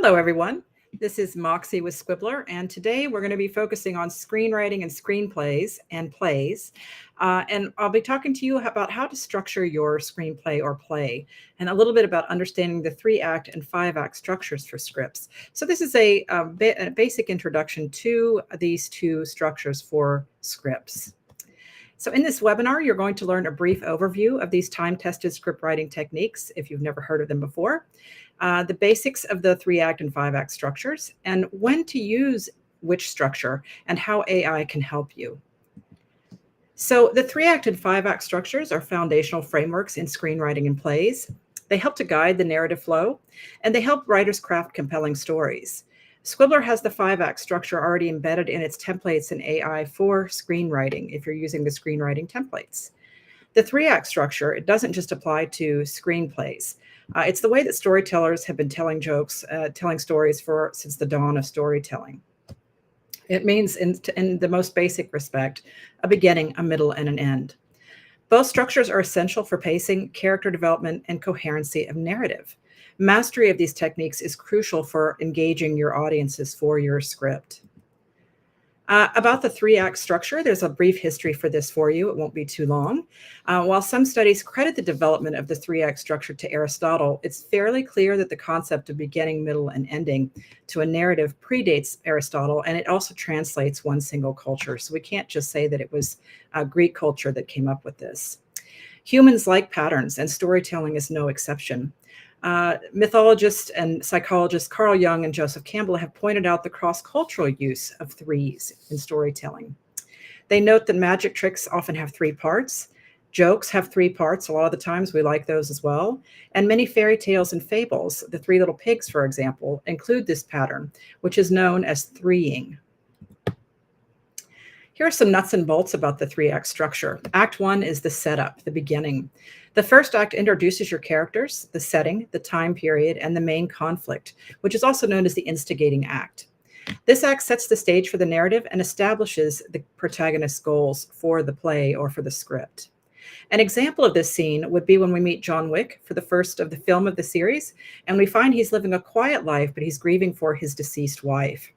Hello, everyone. This is Moxie with Squibbler, and today we're going to be focusing on screenwriting and screenplays and plays. And I'll be talking to you about how to structure your screenplay or play, and a little bit about understanding the 3-act and 5-act structures for scripts. So this is a basic introduction to these two structures for scripts. So in this webinar, you're going to learn a brief overview of these time-tested script writing techniques, if you've never heard of them before, the basics of the 3-act and 5-act structures, and when to use which structure, and how AI can help you. So the 3-act and 5-act structures are foundational frameworks in screenwriting and plays. They help to guide the narrative flow, and they help writers craft compelling stories. Squibbler has the 5-act structure already embedded in its templates in AI for screenwriting, if you're using the screenwriting templates. The 3-act structure, it doesn't just apply to screenplays. It's the way that storytellers have been telling stories since the dawn of storytelling. It means, in the most basic respect, a beginning, a middle, and an end. Both structures are essential for pacing, character development, and coherency of narrative. Mastery of these techniques is crucial for engaging your audiences for your script. About the 3-act structure, there's a brief history for this for you. It won't be too long. While some studies credit the development of the 3-act structure to Aristotle, it's fairly clear that the concept of beginning, middle, and ending to a narrative predates Aristotle, and it also translates one single culture. So we can't just say that it was a Greek culture that came up with this. Humans like patterns, and storytelling is no exception. Mythologists and psychologists Carl Jung and Joseph Campbell have pointed out the cross-cultural use of threes in storytelling. They note that magic tricks often have 3 parts. Jokes have 3 parts. A lot of the times we like those as well. And many fairy tales and fables, the 3 Little Pigs, for example, include this pattern, which is known as threeing. Here are some nuts and bolts about the 3-act structure. Act 1 is the setup, the beginning. The first act introduces your characters, the setting, the time period, and the main conflict, which is also known as the instigating act. This act sets the stage for the narrative and establishes the protagonist's goals for the play or for the script. An example of this scene would be when we meet John Wick for the first of the film of the series, and we find he's living a quiet life, but he's grieving for his deceased wife.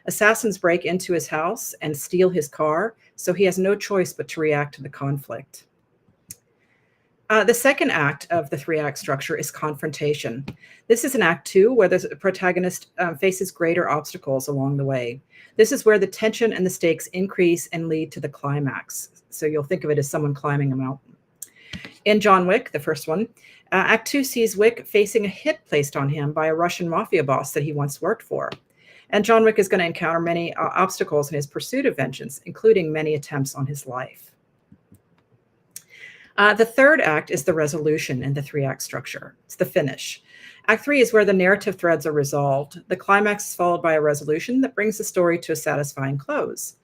Assassins break into his house and steal his car, so he has no choice but to react to the conflict. The second act of the 3-act structure is confrontation. This is in Act 2, where the protagonist faces greater obstacles along the way. This is where the tension and the stakes increase and lead to the climax. So you'll think of it as someone climbing a mountain. In John Wick, the first one, Act 2 sees Wick facing a hit placed on him by a Russian mafia boss that he once worked for. And John Wick is going to encounter many obstacles in his pursuit of vengeance, including many attempts on his life. The third act is the resolution in the 3-act structure. It's the finish. Act 3 is where the narrative threads are resolved. The climax is followed by a resolution that brings the story to a satisfying close.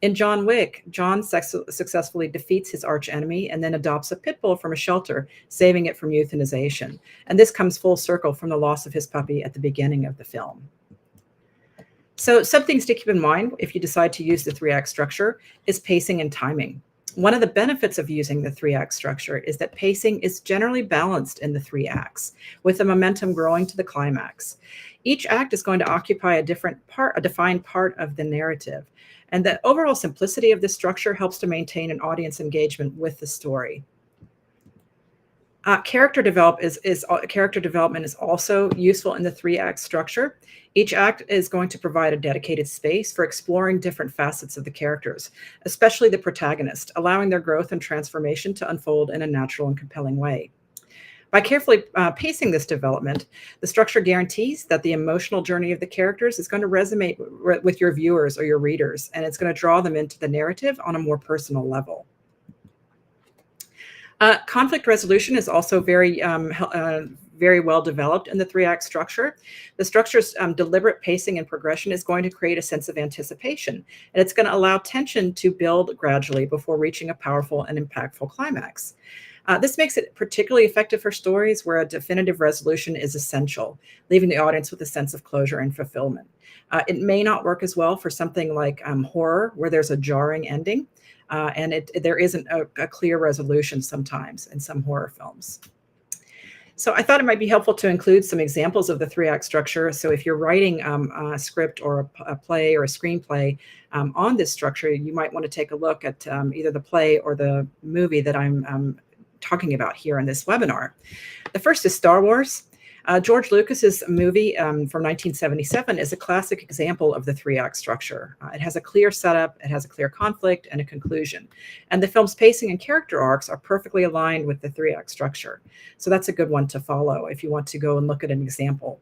In John Wick, John successfully defeats his archenemy and then adopts a pit bull from a shelter, saving it from euthanization. And this comes full circle from the loss of his puppy at the beginning of the film. So some things to keep in mind if you decide to use the 3-act structure is pacing and timing. One of the benefits of using the 3-act structure is that pacing is generally balanced in the 3 acts, with the momentum growing to the climax. Each act is going to occupy a defined part of the narrative, and the overall simplicity of this structure helps to maintain an audience engagement with the story. Character development is also useful in the 3-act structure. Each act is going to provide a dedicated space for exploring different facets of the characters, especially the protagonist, allowing their growth and transformation to unfold in a natural and compelling way. By carefully pacing this development, the structure guarantees that the emotional journey of the characters is going to resonate with your viewers or your readers, and it's going to draw them into the narrative on a more personal level. Conflict resolution is also very well developed in the 3-act structure. The structure's deliberate pacing and progression is going to create a sense of anticipation, and it's going to allow tension to build gradually before reaching a powerful and impactful climax. This makes it particularly effective for stories where a definitive resolution is essential, leaving the audience with a sense of closure and fulfillment. It may not work as well for something like horror, where there's a jarring ending. And there isn't a clear resolution sometimes in some horror films. So I thought it might be helpful to include some examples of the three-act structure. So if you're writing a script or a play or a screenplay on this structure, you might want to take a look at either the play or the movie that I'm talking about here in this webinar. The first is Star Wars. George Lucas's movie from 1977 is a classic example of the three-act structure. It has a clear setup, it has a clear conflict, and a conclusion. And the film's pacing and character arcs are perfectly aligned with the three-act structure. So that's a good one to follow if you want to go and look at an example.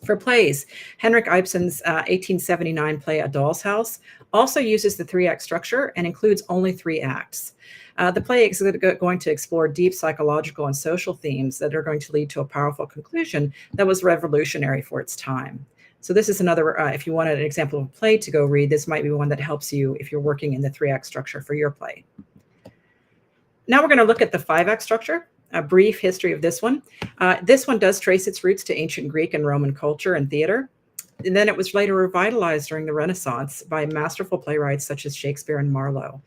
For plays, Henrik Ibsen's 1879 play A Doll's House also uses the three-act structure and includes only 3 acts. The play is going to explore deep psychological and social themes that are going to lead to a powerful conclusion that was revolutionary for its time. So this is another, if you wanted an example of a play to go read, this might be one that helps you if you're working in the three-act structure for your play. Now we're going to look at the 5-act structure. A brief history of this one. This one does trace its roots to ancient Greek and Roman culture and theater. And then it was later revitalized during the Renaissance by masterful playwrights such as Shakespeare and Marlowe.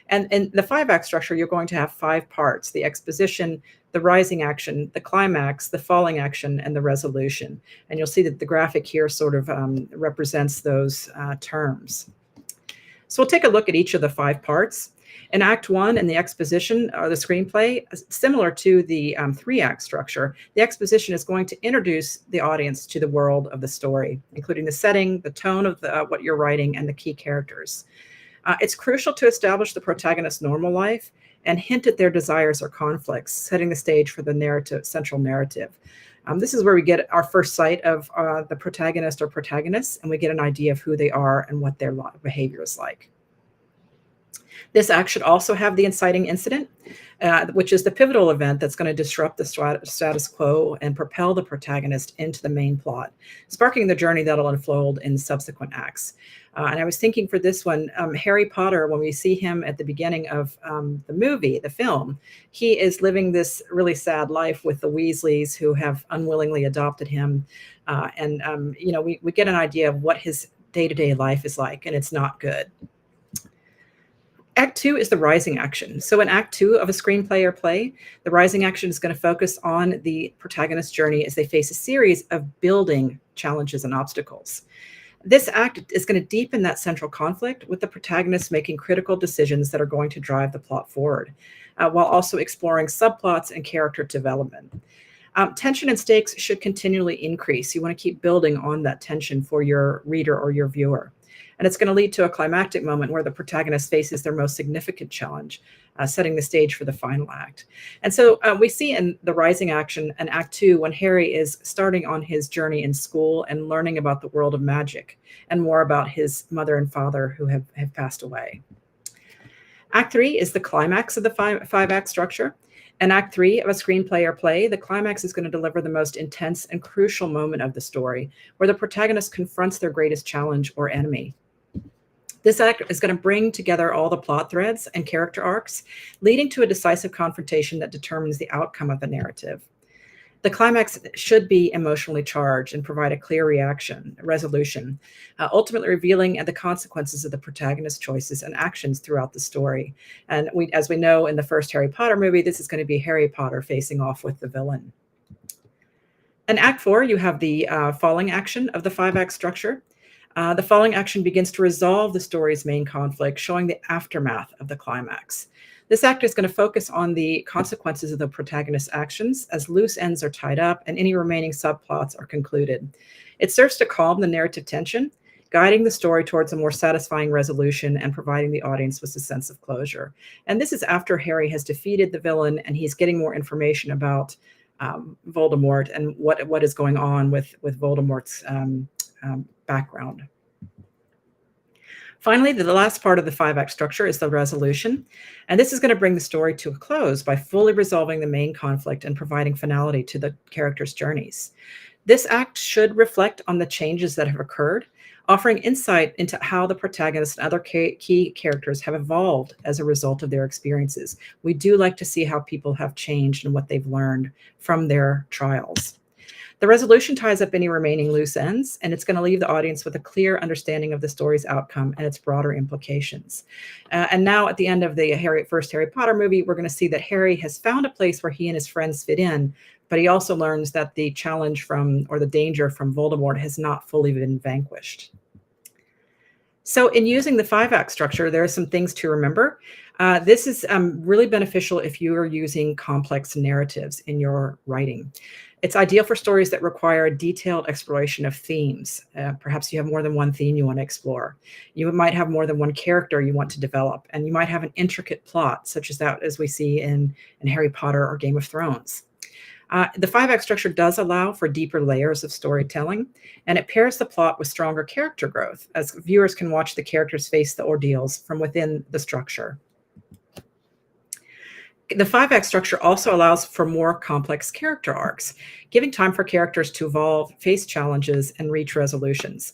And in the 5-act structure, you're going to have 5 parts: the exposition, the rising action, the climax, the falling action, and the resolution. And you'll see that the graphic here sort of represents those terms. So we'll take a look at each of the 5 parts. In Act 1 and the exposition or the screenplay, similar to the 3-act structure, the exposition is going to introduce the audience to the world of the story, including the setting, the tone of what you're writing, and the key characters. It's crucial to establish the protagonist's normal life and hint at their desires or conflicts, setting the stage for the central narrative. This is where we get our first sight of the protagonist or protagonists, and we get an idea of who they are and what their behavior is like. This act should also have the inciting incident, which is the pivotal event that's going to disrupt the status quo and propel the protagonist into the main plot, sparking the journey that'll unfold in subsequent acts. And I was thinking for this one, Harry Potter, when we see him at the beginning of the movie, the film, he is living this really sad life with the Weasleys who have unwillingly adopted him. You know, we get an idea of what his day-to-day life is like, and it's not good. Act 2 is the rising action. So in Act 2 of a screenplay or play, the rising action is going to focus on the protagonist's journey as they face a series of building challenges and obstacles. This act is going to deepen that central conflict with the protagonist making critical decisions that are going to drive the plot forward, while also exploring subplots and character development. Tension and stakes should continually increase. You want to keep building on that tension for your reader or your viewer. And it's going to lead to a climactic moment where the protagonist faces their most significant challenge, setting the stage for the final act. And so we see in the rising action in Act 2 when Harry is starting on his journey in school and learning about the world of magic and more about his mother and father who have passed away. Act 3 is the climax of the 5-act structure. In Act 3 of a screenplay or play, the climax is going to deliver the most intense and crucial moment of the story, where the protagonist confronts their greatest challenge or enemy. This act is going to bring together all the plot threads and character arcs, leading to a decisive confrontation that determines the outcome of the narrative. The climax should be emotionally charged and provide a clear resolution, ultimately revealing the consequences of the protagonist's choices and actions throughout the story. And as we know in the first Harry Potter movie, this is going to be Harry Potter facing off with the villain. In Act 4, you have the falling action of the 5-act structure. The falling action begins to resolve the story's main conflict, showing the aftermath of the climax. This act is going to focus on the consequences of the protagonist's actions as loose ends are tied up and any remaining subplots are concluded. It serves to calm the narrative tension, guiding the story towards a more satisfying resolution and providing the audience with a sense of closure. And this is after Harry has defeated the villain and he's getting more information about Voldemort and what is going on with Voldemort's background. Finally, the last part of the 5-act structure is the resolution. And this is going to bring the story to a close by fully resolving the main conflict and providing finality to the characters' journeys. This act should reflect on the changes that have occurred, offering insight into how the protagonist and other key characters have evolved as a result of their experiences. We do like to see how people have changed and what they've learned from their trials. The resolution ties up any remaining loose ends, and it's going to leave the audience with a clear understanding of the story's outcome and its broader implications. And now at the end of the first Harry Potter movie, we're going to see that Harry has found a place where he and his friends fit in, but he also learns that the challenge from, or the danger from Voldemort has not fully been vanquished. So in using the 5-act structure, there are some things to remember. This is really beneficial if you are using complex narratives in your writing. It's ideal for stories that require a detailed exploration of themes. Perhaps you have more than one theme you want to explore. You might have more than one character you want to develop, and you might have an intricate plot, such as that as we see in Harry Potter or Game of Thrones. The 5-act structure does allow for deeper layers of storytelling, and it pairs the plot with stronger character growth, as viewers can watch the characters face the ordeals from within the structure. The 5-act structure also allows for more complex character arcs, giving time for characters to evolve, face challenges, and reach resolutions.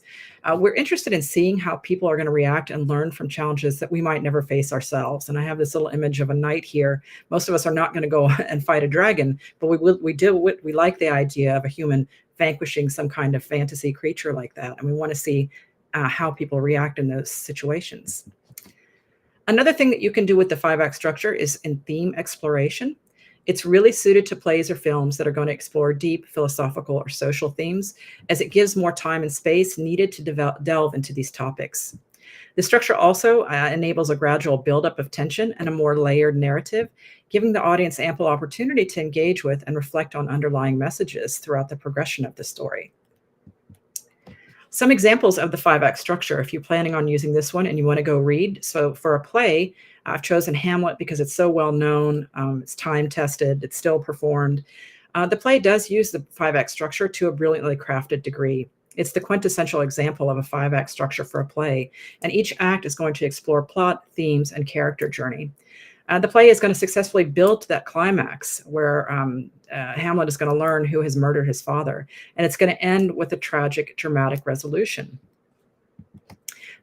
We're interested in seeing how people are going to react and learn from challenges that we might never face ourselves. And I have this little image of a knight here. Most of us are not going to go and fight a dragon, but we like the idea of a human vanquishing some kind of fantasy creature like that. And we want to see how people react in those situations. Another thing that you can do with the 5-act structure is in theme exploration. It's really suited to plays or films that are going to explore deep philosophical or social themes, as it gives more time and space needed to delve into these topics. The structure also enables a gradual buildup of tension and a more layered narrative, giving the audience ample opportunity to engage with and reflect on underlying messages throughout the progression of the story. Some examples of the 5-act structure, if you're planning on using this one and you want to go read. So for a play, I've chosen Hamlet because it's so well known, it's time tested, it's still performed. The play does use the 5-act structure to a brilliantly crafted degree. It's the quintessential example of a 5-act structure for a play, and each act is going to explore plot, themes, and character journey. The play is going to successfully build to that climax where Hamlet is going to learn who has murdered his father, and it's going to end with a tragic, dramatic resolution.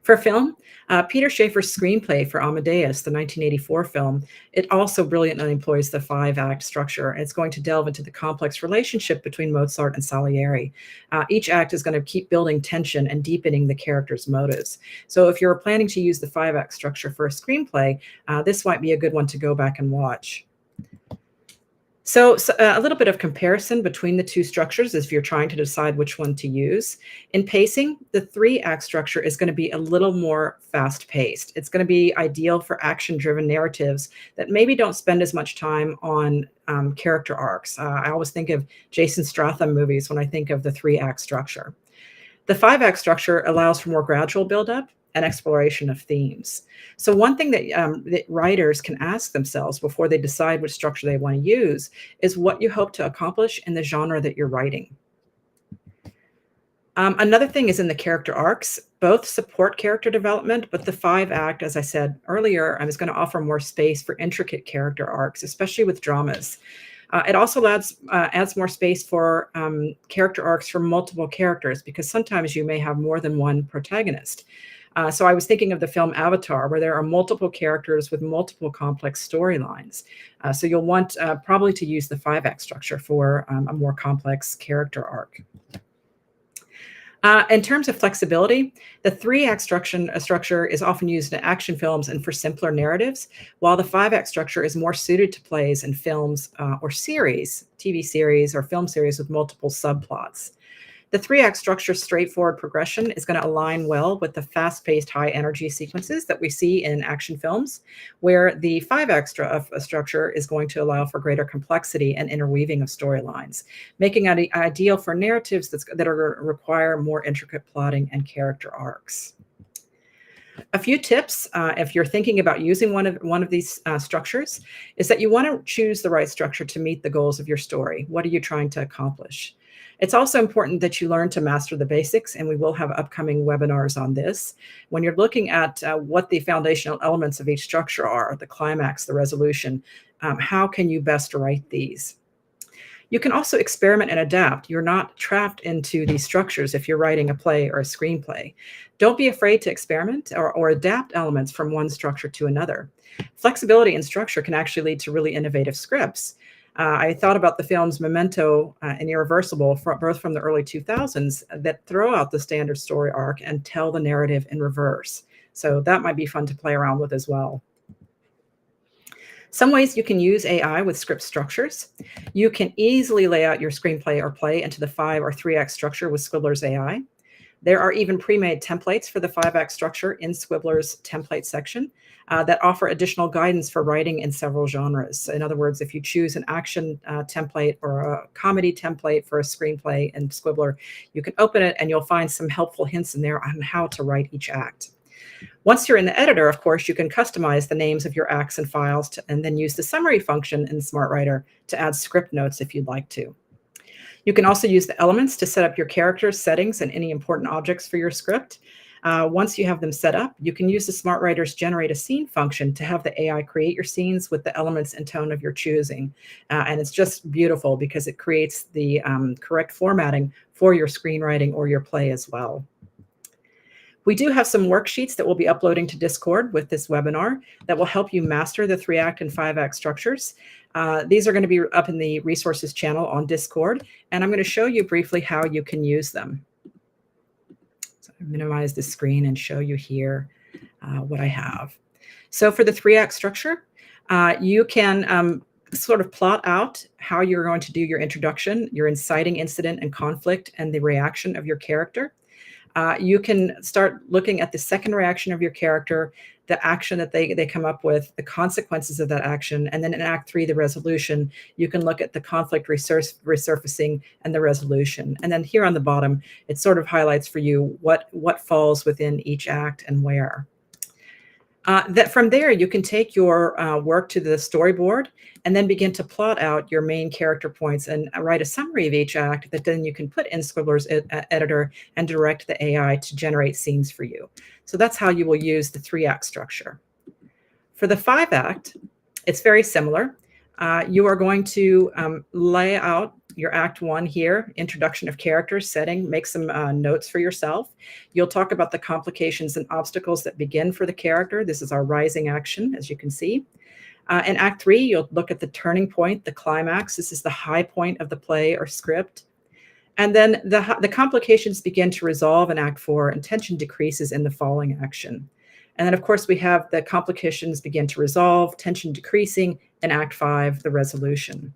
For film, Peter Shaffer's screenplay for Amadeus, the 1984 film, it also brilliantly employs the 5-act structure. It's going to delve into the complex relationship between Mozart and Salieri. Each act is going to keep building tension and deepening the characters' motives. So if you're planning to use the 5-act structure for a screenplay, this might be a good one to go back and watch. So a little bit of comparison between the two structures if you're trying to decide which one to use. In pacing, the 3-act structure is going to be a little more fast-paced. It's going to be ideal for action-driven narratives that maybe don't spend as much time on character arcs. I always think of Jason Statham movies when I think of the 3-act structure. The 5-act structure allows for more gradual buildup and exploration of themes. So one thing that writers can ask themselves before they decide which structure they want to use is what you hope to accomplish in the genre that you're writing. Another thing is in the character arcs. Both support character development, but the 5-act, as I said earlier, is going to offer more space for intricate character arcs, especially with dramas. It also adds more space for character arcs for multiple characters, because sometimes you may have more than one protagonist. So I was thinking of the film Avatar, where there are multiple characters with multiple complex storylines. So you'll want probably to use the 5-act structure for a more complex character arc. In terms of flexibility, the 3-act structure is often used in action films and for simpler narratives, while the 5-act structure is more suited to plays and films or series, TV series or film series with multiple subplots. The 3-act structure's straightforward progression is going to align well with the fast-paced, high-energy sequences that we see in action films, where the 5-act structure is going to allow for greater complexity and interweaving of storylines, making it ideal for narratives that are going to require more intricate plotting and character arcs. A few tips, if you're thinking about using one of these structures, is that you want to choose the right structure to meet the goals of your story. What are you trying to accomplish? It's also important that you learn to master the basics, and we will have upcoming webinars on this. When you're looking at what the foundational elements of each structure are, the climax, the resolution, how can you best write these? You can also experiment and adapt. You're not trapped into these structures if you're writing a play or a screenplay. Don't be afraid to experiment or adapt elements from one structure to another. Flexibility in structure can actually lead to really innovative scripts. I thought about the films Memento and Irreversible, both from the early 2000s, that throw out the standard story arc and tell the narrative in reverse. So that might be fun to play around with as well. Some ways you can use AI with script structures. You can easily lay out your screenplay or play into the 5 or 3-act structure with Scribbler's AI. There are even pre-made templates for the 5-act structure in Scribbler's template section that offer additional guidance for writing in several genres. In other words, if you choose an action template or a comedy template for a screenplay in Scribbler, you can open it and you'll find some helpful hints in there on how to write each act. Once you're in the editor, of course, you can customize the names of your acts and files and then use the summary function in SmartWriter to add script notes if you'd like to. You can also use the elements to set up your characters, settings, and any important objects for your script. Once you have them set up, you can use the SmartWriter's Generate a Scene function to have the AI create your scenes with the elements and tone of your choosing. And it's just beautiful because it creates the correct formatting for your screenwriting or your play as well. We do have some worksheets that we'll be uploading to Discord with this webinar that will help you master the 3-act and 5-act structures. These are going to be up in the resources channel on Discord, and I'm going to show you briefly how you can use them. So I minimize the screen and show you here what I have. So for the 3-act structure, you can sort of plot out how you're going to do your introduction, your inciting incident and conflict, and the reaction of your character. You can start looking at the second reaction of your character, the action that they come up with, the consequences of that action, and then in Act 3, the resolution, you can look at the conflict resurfacing and the resolution. And then here on the bottom, it sort of highlights for you what falls within each act and where. That from there, you can take your work to the storyboard and then begin to plot out your main character points and write a summary of each act that then you can put in Scribbler's editor and direct the AI to generate scenes for you. So that's how you will use the 3-act structure. For the 5-act, it's very similar. You are going to lay out your Act 1 here, introduction of characters, setting, make some notes for yourself. You'll talk about the complications and obstacles that begin for the character. This is our rising action, as you can see. In Act 3, you'll look at the turning point, the climax. This is the high point of the play or script. And then the complications begin to resolve in Act 4, and tension decreases in the falling action. And then, of course, we have the complications begin to resolve, tension decreasing, in Act 5, the resolution.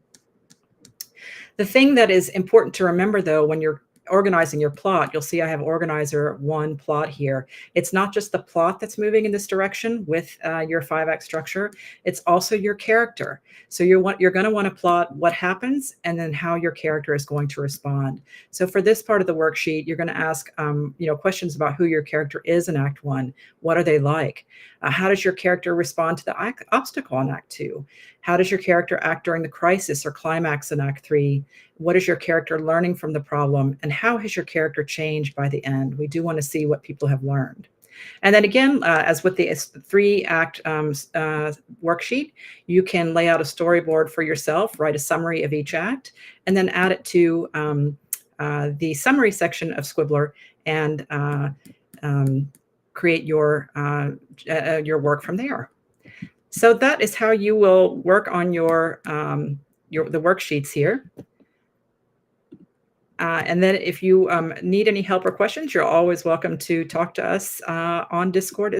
The thing that is important to remember, though, when you're organizing your plot, you'll see I have organizer 1 plot here. It's not just the plot that's moving in this direction with your 5-act structure. It's also your character. So you're going to want to plot what happens and then how your character is going to respond. So for this part of the worksheet, you're going to ask questions about who your character is in Act 1. What are they like? How does your character respond to the obstacle in Act 2? How does your character act during the crisis or climax in Act 3? What is your character learning from the problem? And how has your character changed by the end? We do want to see what people have learned. And then again, as with the 3-act worksheet, you can lay out a storyboard for yourself, write a summary of each act, and then add it to the summary section of Scribbler and create your work from there. So that is how you will work on the worksheets here. And then if you need any help or questions, you're always welcome to talk to us on Discord.